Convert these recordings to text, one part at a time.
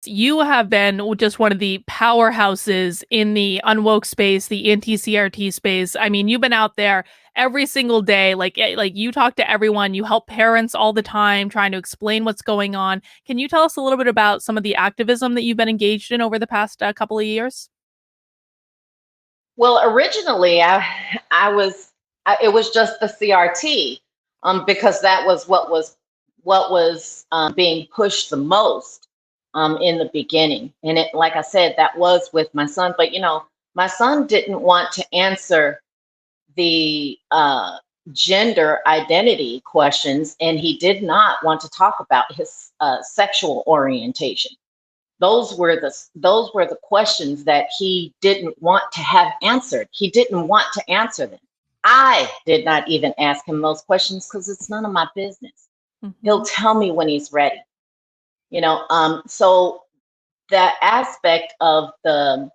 You have been just one of the powerhouses in the unwoke space, the anti-CRT space. I mean, you've been out there every single day. Like you talk to everyone, you help parents all the time trying to explain what's going on. Can you tell us a little bit about some of the activism that you've been engaged in over the past couple of years? Well, originally, it was just the CRT, because that was what was being pushed the most in the beginning. And it, like I said, that was with my son. But my son didn't want to answer the gender identity questions, and he did not want to talk about his sexual orientation. Those were the questions that he didn't want to have answered. He didn't want to answer them. I did not even ask him those questions because it's none of my business. He'll Hmm. tell me when he's ready. So that aspect of the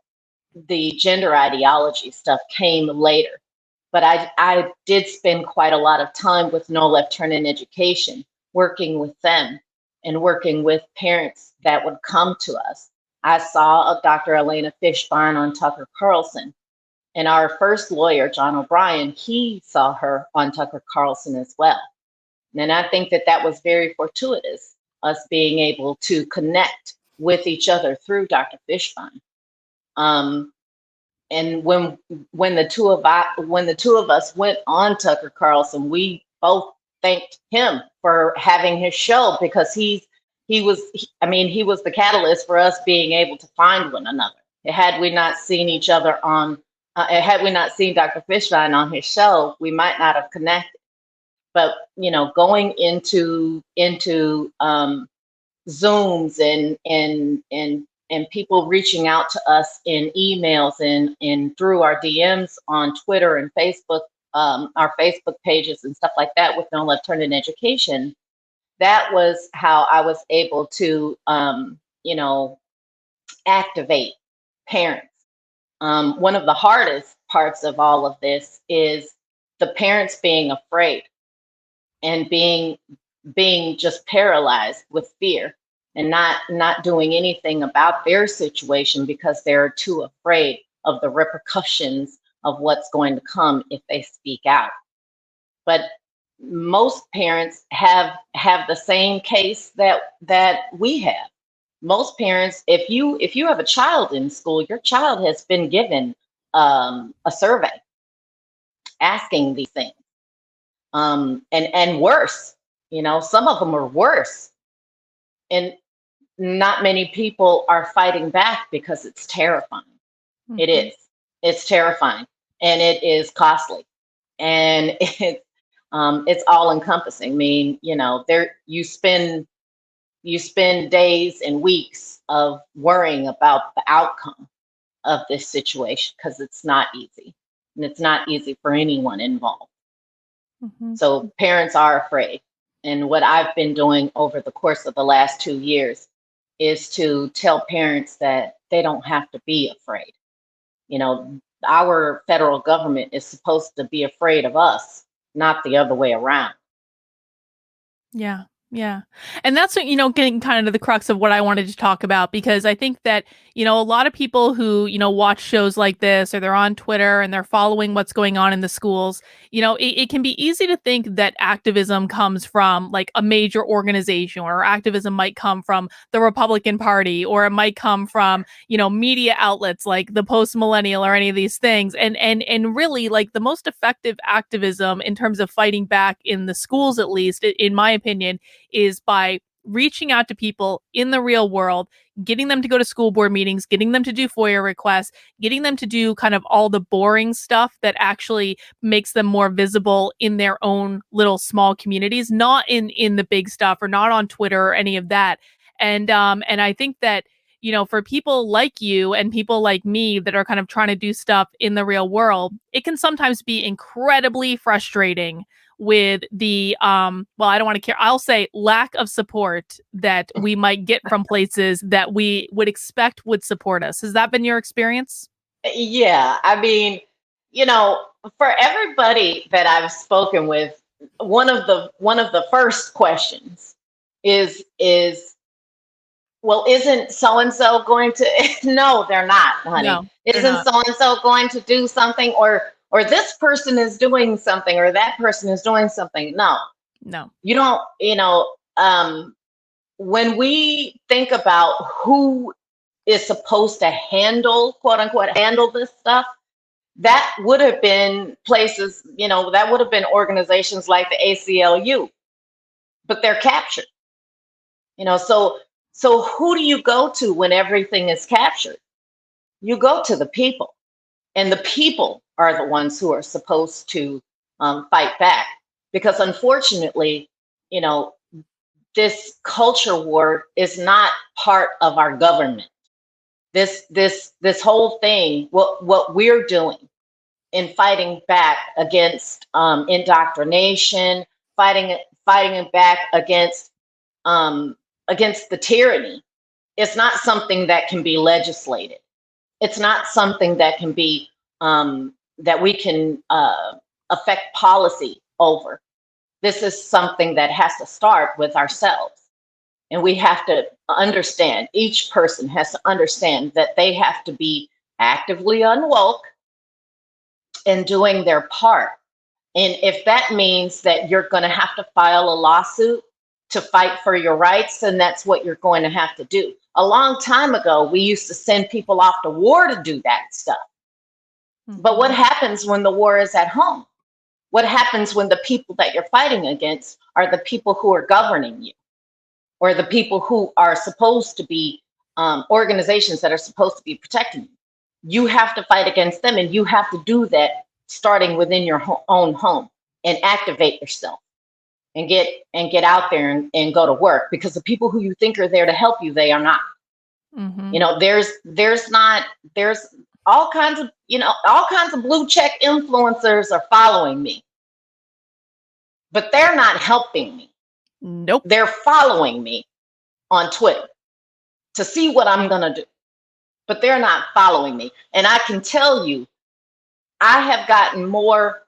gender ideology stuff came later. But I did spend quite a lot of time with No Left Turn in Education, working with them and working with parents that would come to us. I saw Dr. Elena Fishbein on Tucker Carlson, and our first lawyer, John O'Brien, he saw her on Tucker Carlson as well. And I think that that was very fortuitous, us being able to connect with each other through Dr. Fishbein. Um, and when the two of us went on Tucker Carlson, we both thanked him for having his show, because he was the catalyst for us being able to find one another. Had we not seen each other had we not seen Dr. Fishbein on his show, we might not have connected. But going into Zooms and people reaching out to us in emails and through our DMs on Twitter and Facebook, our Facebook pages and stuff like that with No Left Turn in Education. That was how I was able to, activate parents. One of the hardest parts of all of this is the parents being afraid and being just paralyzed with fear and not doing anything about their situation because they're too afraid of the repercussions of what's going to come if they speak out. But most parents have the same case that we have. Most parents, if you have a child in school, your child has been given a survey asking these things, and worse. Some of them are worse, and not many people are fighting back because it's terrifying. It Hmm. is. It's terrifying, and it is costly, and it's all encompassing. I mean, there you spend days and weeks of worrying about the outcome of this situation because it's not easy, and it's not easy for anyone involved. Hmm. So parents are afraid. And what I've been doing over the course of the last 2 years is to tell parents that they don't have to be afraid. Our federal government is supposed to be afraid of us, not the other way around. Yeah. Yeah. And that's what, getting kind of to the crux of what I wanted to talk about, because I think that, a lot of people who, watch shows like this, or they're on Twitter and they're following what's going on in the schools, it can be easy to think that activism comes from like a major organization, or activism might come from the Republican Party, or it might come from, media outlets like the Post Millennial or any of these things. And really, like, the most effective activism in terms of fighting back in the schools, at least in my opinion, is by reaching out to people in the real world, getting them to go to school board meetings, getting them to do FOIA requests, getting them to do kind of all the boring stuff that actually makes them more visible in their own little small communities, not in the big stuff, or not on Twitter or any of that. And I think that, for people like you and people like me that are kind of trying to do stuff in the real world, it can sometimes be incredibly frustrating with the well, I don't want to care, I'll say lack of support that we might get from places that we would expect would support us. Has that been your experience? Yeah, I mean, you know, for everybody that I've spoken with, one of the first questions is well, isn't so and so going to? No, they're not, honey. No, they're Isn't not. so and so going to do something, or this person is doing something, or that person is doing something? No, No. you don't. When we think about who is supposed to handle, quote unquote, handle this stuff, that would have been places, that would have been organizations like the ACLU, but they're captured. So who do you go to when everything is captured? You go to the people, and the people are the ones who are supposed to fight back. Because unfortunately, you know, this culture war is not part of our government. This whole thing, what we're doing in fighting back against indoctrination, fighting it back um, against the tyranny. It's not something that can be legislated. It's not something that can be that we can affect policy over. This is something that has to start with ourselves. And we have to understand, each person has to understand that they have to be actively unwoke and doing their part. And if that means that you're going to have to file a lawsuit to fight for your rights, then that's what you're going to have to do. A long time ago, we used to send people off to war to do that stuff. But what happens when the war is at home? What happens when the people that you're fighting against are the people who are governing you, or the people who are supposed to be organizations that are supposed to be protecting you? You have to fight against them, and you have to do that starting within your own home, and activate yourself and get out there and go to work, because the people who you think are there to help you, they are not. There's all kinds of blue check influencers are following me, but they're not helping me. Nope. They're following me on Twitter to see what I'm going to do, but they're not following me. And I can tell you, I have gotten more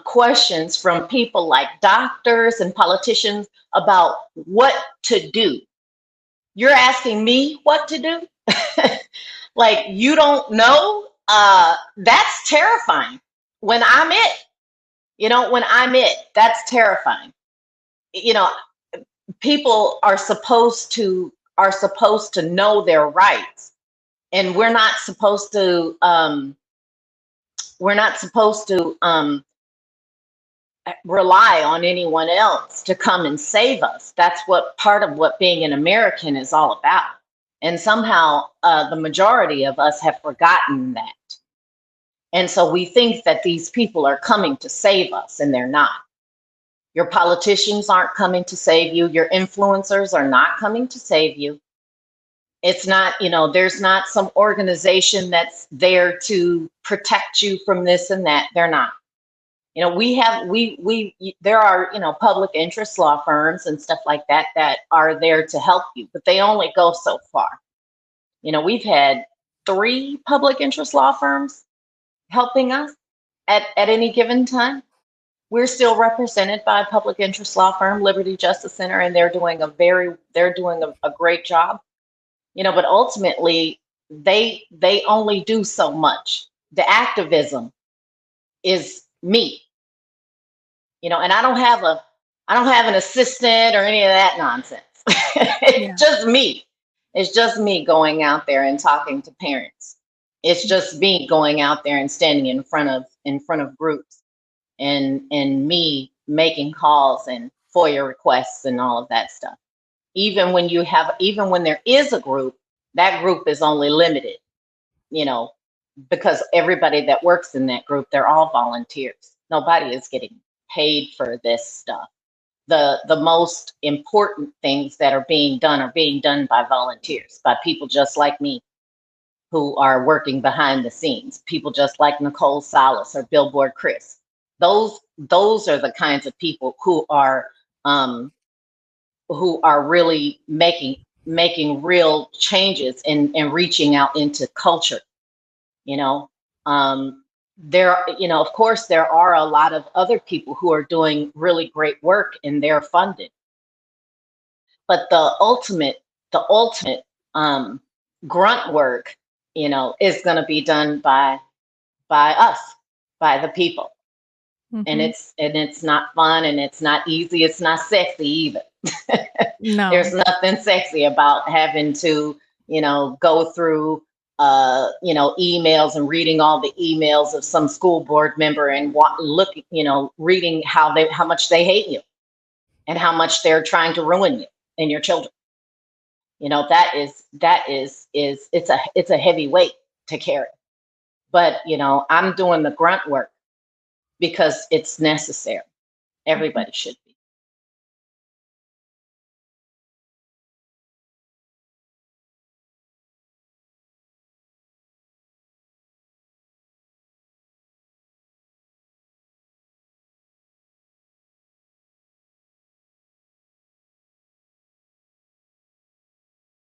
questions from people like doctors and politicians about what to do. You're asking me what to do? Like, you don't know? That's terrifying. When I'm it, that's terrifying. People are supposed to know their rights, and we're not supposed to rely on anyone else to come and save us. That's what part of what being an American is all about. And somehow the majority of us have forgotten that. And so we think that these people are coming to save us, and they're not. Your politicians aren't coming to save you. Your influencers are not coming to save you. It's not, there's not some organization that's there to protect you from this and that. They're not. There are, public interest law firms and stuff like that that are there to help you, but they only go so far. We've had 3 public interest law firms helping us at any given time. We're still represented by a public interest law firm, Liberty Justice Center, and they're doing a great job. But ultimately they only do so much. The activism is me. And I don't have an assistant or any of that nonsense. It's just me. It's just me going out there and talking to parents. It's just me going out there and standing in front of groups, and me making calls and FOIA requests and all of that stuff. Even when there is a group, that group is only limited, because everybody that works in that group, they're all volunteers. Nobody is getting paid for this stuff. The most important things that are being done by volunteers, by people just like me, who are working behind the scenes, people just like Nicole Salas or Billboard Chris. Those are the kinds of people who are really making real changes and reaching out into culture. Of course, there are a lot of other people who are doing really great work, and they're funded. But the ultimate um, grunt work, is going to be done by us, by the people. And Hmm. it's not fun, and it's not easy. It's not sexy either. There's No. nothing sexy about having to, go through, emails and reading all the emails of some school board member and reading how much they hate you and how much they're trying to ruin you and your children. That is it's a heavy weight to carry. But I'm doing the grunt work because it's necessary. Mhm. Everybody should